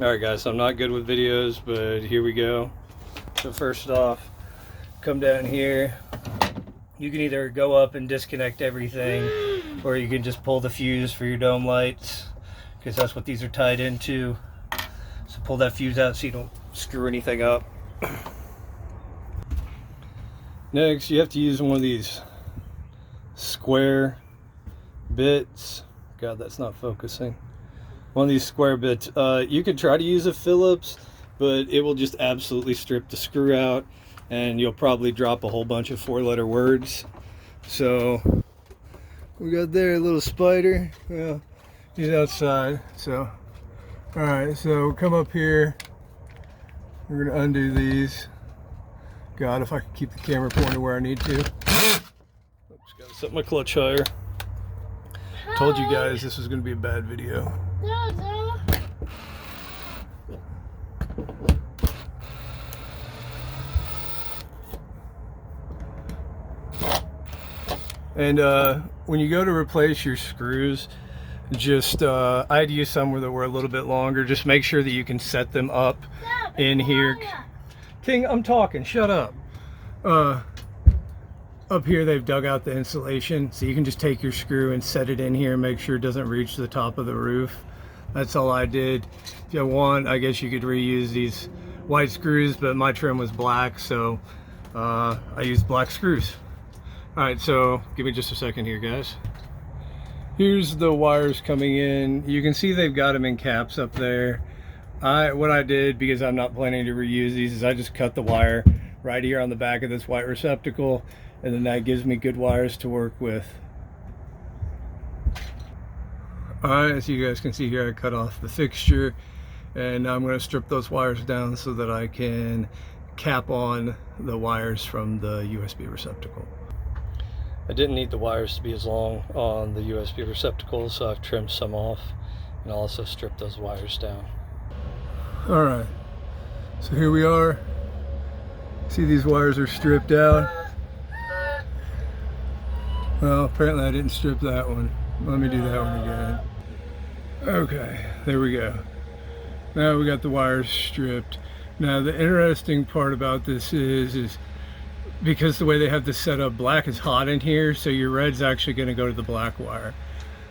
Alright guys, so I'm not good with videos, but here we go. So first off, come down here. You can either go up and disconnect everything, or you can just pull the fuse for your dome lights, because that's what these are tied into. So pull that fuse out so you don't screw anything up. Next, you have to use one of these square bits. God, that's not focusing. One of these square bits. You could try to use a Phillips, but it will just absolutely strip the screw out, and you'll probably drop a whole bunch of 4-letter words. So we got there a little spider. Well, he's outside. So all right, so come up here. We're gonna undo these. God, if I could keep the camera pointed where I need to. Oops, gotta set my clutch higher. Told you guys this was gonna be a bad video. And when you go to replace your screws, just I'd use some that were a little bit longer. Just make sure that you can set them up in here. King, I'm talking, shut up. Up here they've dug out the insulation, so you can just take your screw and set it in here and make sure it doesn't reach the top of the roof. That's all I did. If you want, I guess you could reuse these white screws, but my trim was black, so I used black screws. All right, so give me just a second here, guys. Here's the wires coming in. You can see they've got them in caps up there. What I did, because I'm not planning to reuse these, is I just cut the wire right here on the back of this white receptacle, and then that gives me good wires to work with. Alright, as you guys can see here, I cut off the fixture, and now I'm going to strip those wires down so that I can cap on the wires from the USB receptacle. I didn't need the wires to be as long on the USB receptacle, so I've trimmed some off, and also stripped those wires down. Alright, so here we are. See, these wires are stripped out. Well, apparently I didn't strip that one. Let me do that one again. Okay, there we go. Now we got the wires stripped. Now the interesting part about this is because the way they have this set up, black is hot in here, so your red's actually going to go to the black wire.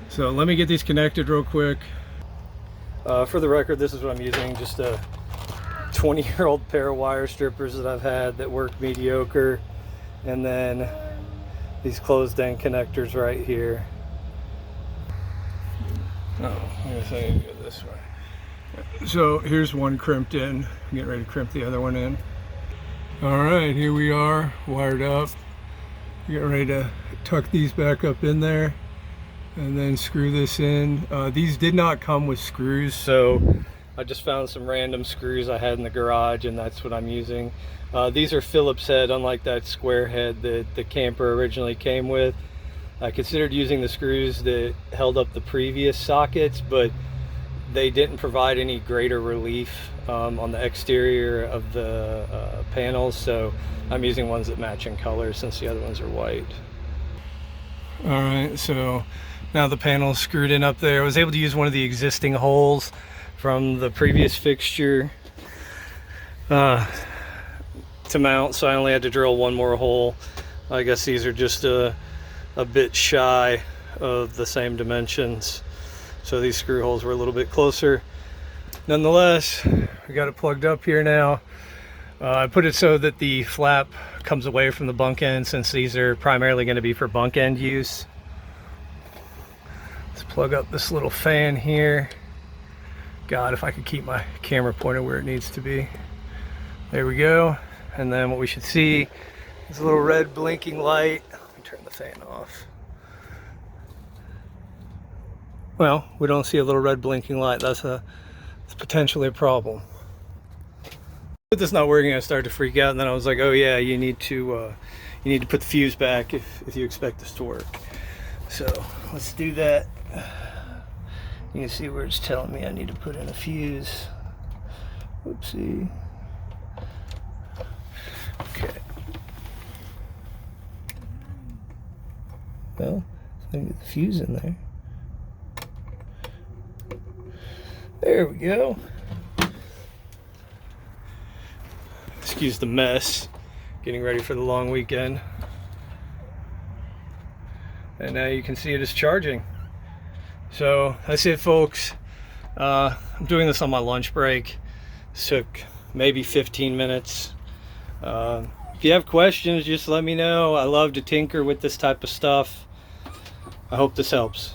So let me get these connected real quick. For the record, this is what I'm using, just a 20-year-old pair of wire strippers that I've had that work mediocre, and then these closed-end connectors right here. Oh, I guess I need to go this way. So here's one crimped in. I'm getting ready to crimp the other one in. All right, here we are, wired up. Getting ready to tuck these back up in there and then screw this in. These did not come with screws, so I just found some random screws I had in the garage, and that's what I'm using. These are Phillips head, unlike that square head that the camper originally came with. I considered using the screws that held up the previous sockets, but they didn't provide any greater relief on the exterior of the panels, so I'm using ones that match in color since the other ones are white. All right, so now the panel's screwed in up there. I was able to use one of the existing holes from the previous fixture to mount, so I only had to drill one more hole. I guess these are just a bit shy of the same dimensions, so these screw holes were a little bit closer. Nonetheless, we got it plugged up here now. I put it so that the flap comes away from the bunk end, since these are primarily going to be for bunk end use. Let's plug up this little fan here. God, if I could keep my camera pointed where it needs to be. There we go. And then what we should see is a little red blinking light. Let me turn the fan off. Well, we don't see a little red blinking light. That's potentially a problem. With this not working, I started to freak out, and then I was like, oh yeah, you need to put the fuse back if you expect this to work. So let's do that. You can see where it's telling me I need to put in a fuse. Oopsie. Okay. Well, let me get the fuse in there. There we go. excuse the mess, getting ready for the long weekend. And now you can see it is charging. So that's it, folks. I'm doing this on my lunch break. This took maybe 15 minutes. If you have questions, just let me know. I love to tinker with this type of stuff. I hope this helps.